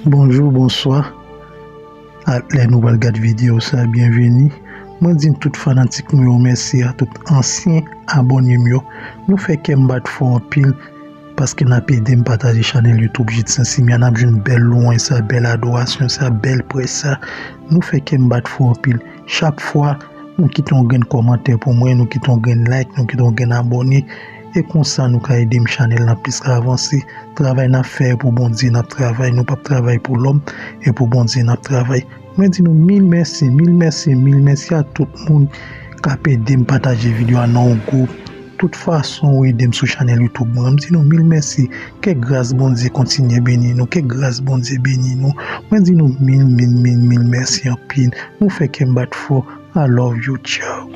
Bonjour, bonsoir. À les nouvelles gars de vidéo, ça bienvenue. Moi dis tout fanatique nous merci à tout ancien abonné mio. Nous fait qu'un bat fort en pile parce que n'a pas aidé me partager channel YouTube Jitsen si m'y en a une belle loin ça belle adoration ça belle presse ça. Nous fait qu'un bat fort en pile. Chaque fois nous quittons un commentaire pour moi, nous quittons un like, nous quittons un abonné. Et comme ça, nous avons aidé le channel à plus avancer. Travail n'a fait pour bon Dieu, n'a travail, nous pas travail pour l'homme et pour bon Dieu, n'a travail. Moi dis nous mille merci à tout le monde qui a aidé me partager vidéo à nos groupe. Toute façon, oui, aidé sur channel YouTube. Moi dis nous mille merci. Que grâce bon Dieu continue bénir nous, que grâce bon Dieu bénir nous. Moi dis nous mille merci en pile. Nous fait que me battre fort. I love you, ciao.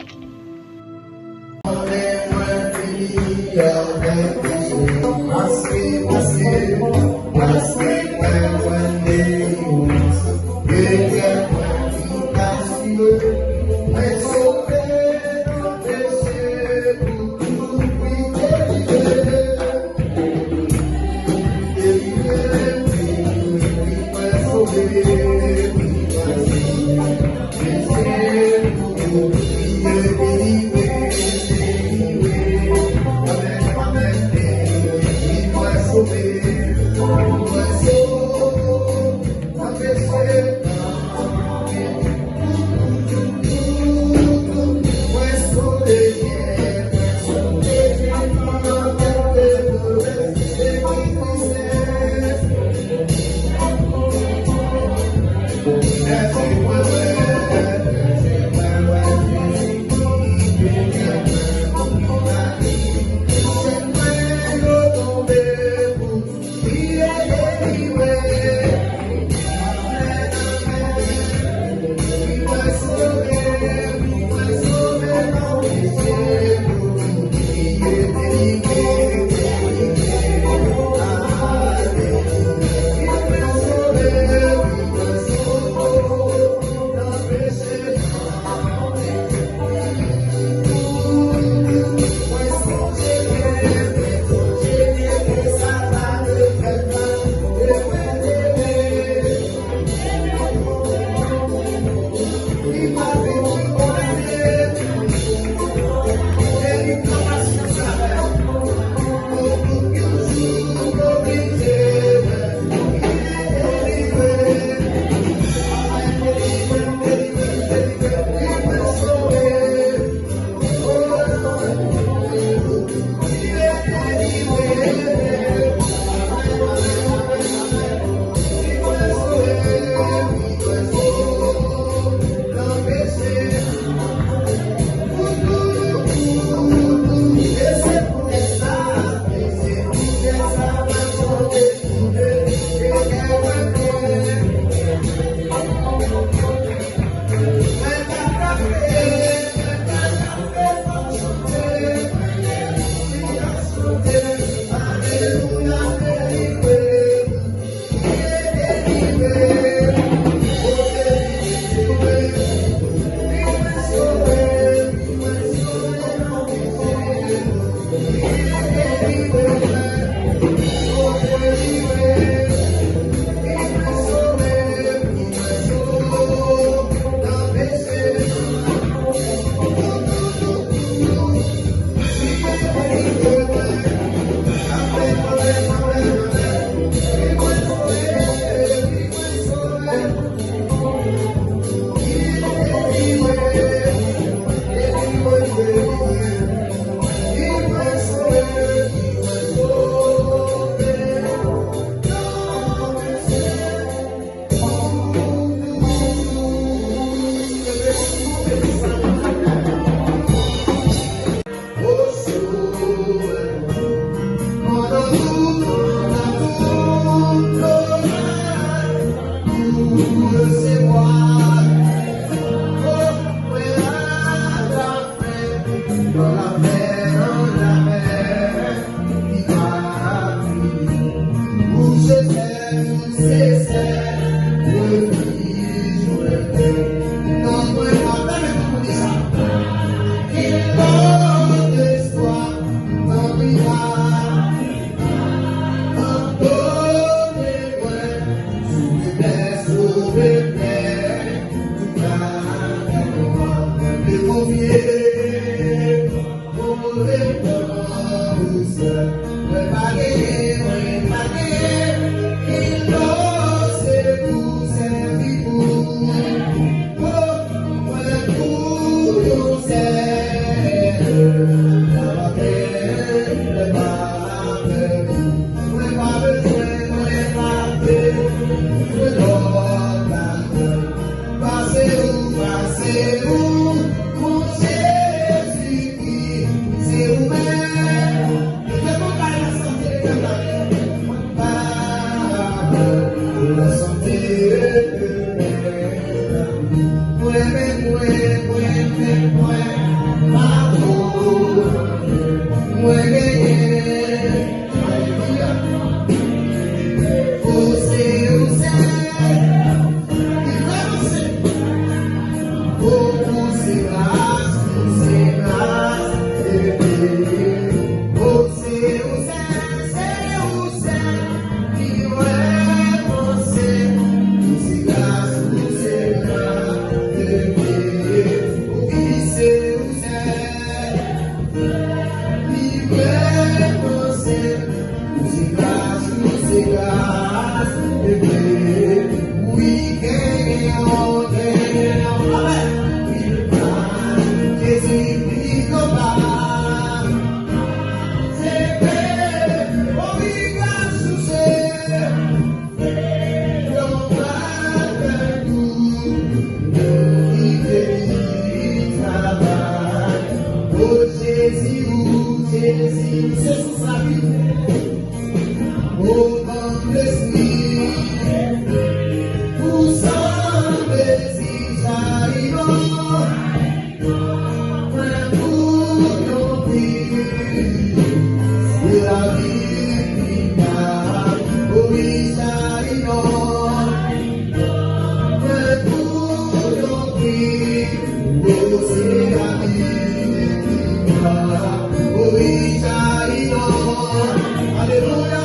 Alléluia.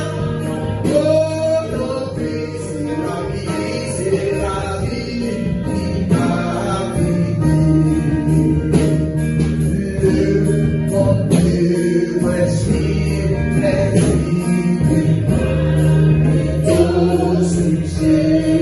Oh, notre Christ, c'est la vie, c'est la vie qui m'a vécu. Le bon Dieu, moi, suis plaisir. Tout succès.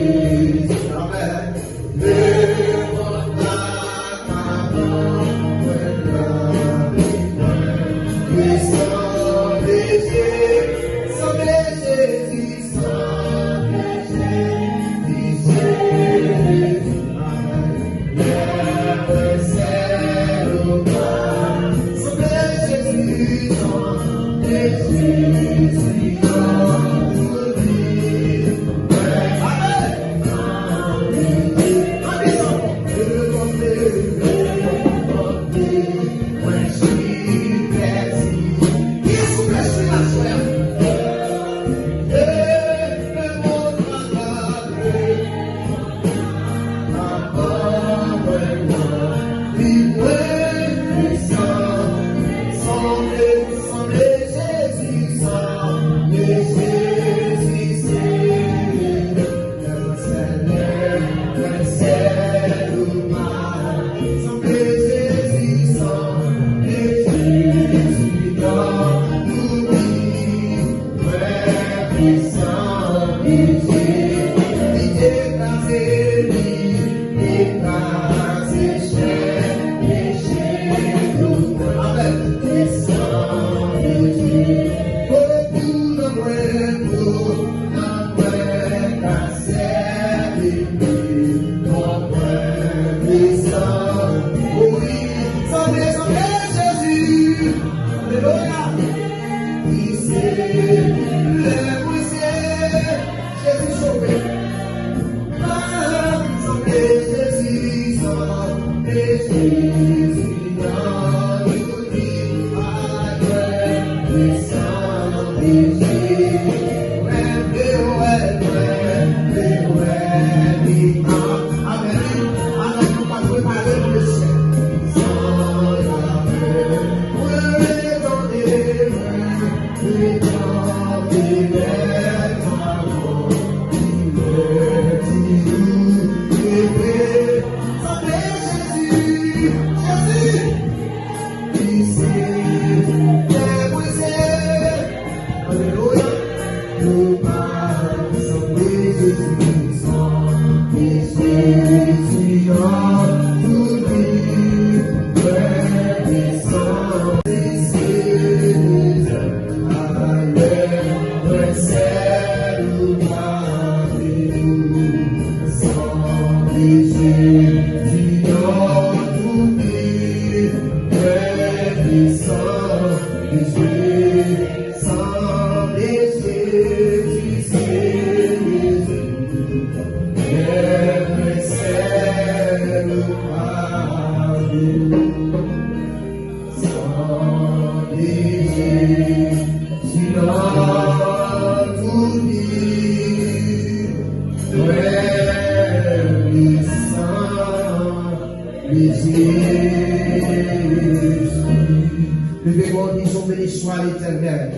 Amen.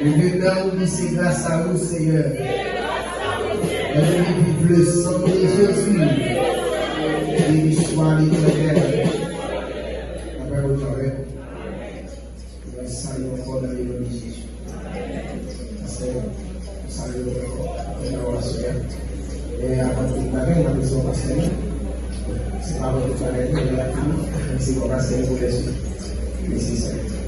Le bon C'est grâce à vous, Seigneur. Vive le sang de Jésus. Et soit l'éternel. Après votre oreille, nous saluons encore dans les noms de Jésus. Nous saluons encore. Et avant de nous parler, nous avons pasteur. C'est pas votre toilette, mais la fille. C'est pour passer pour les yeux. Merci, Seigneur.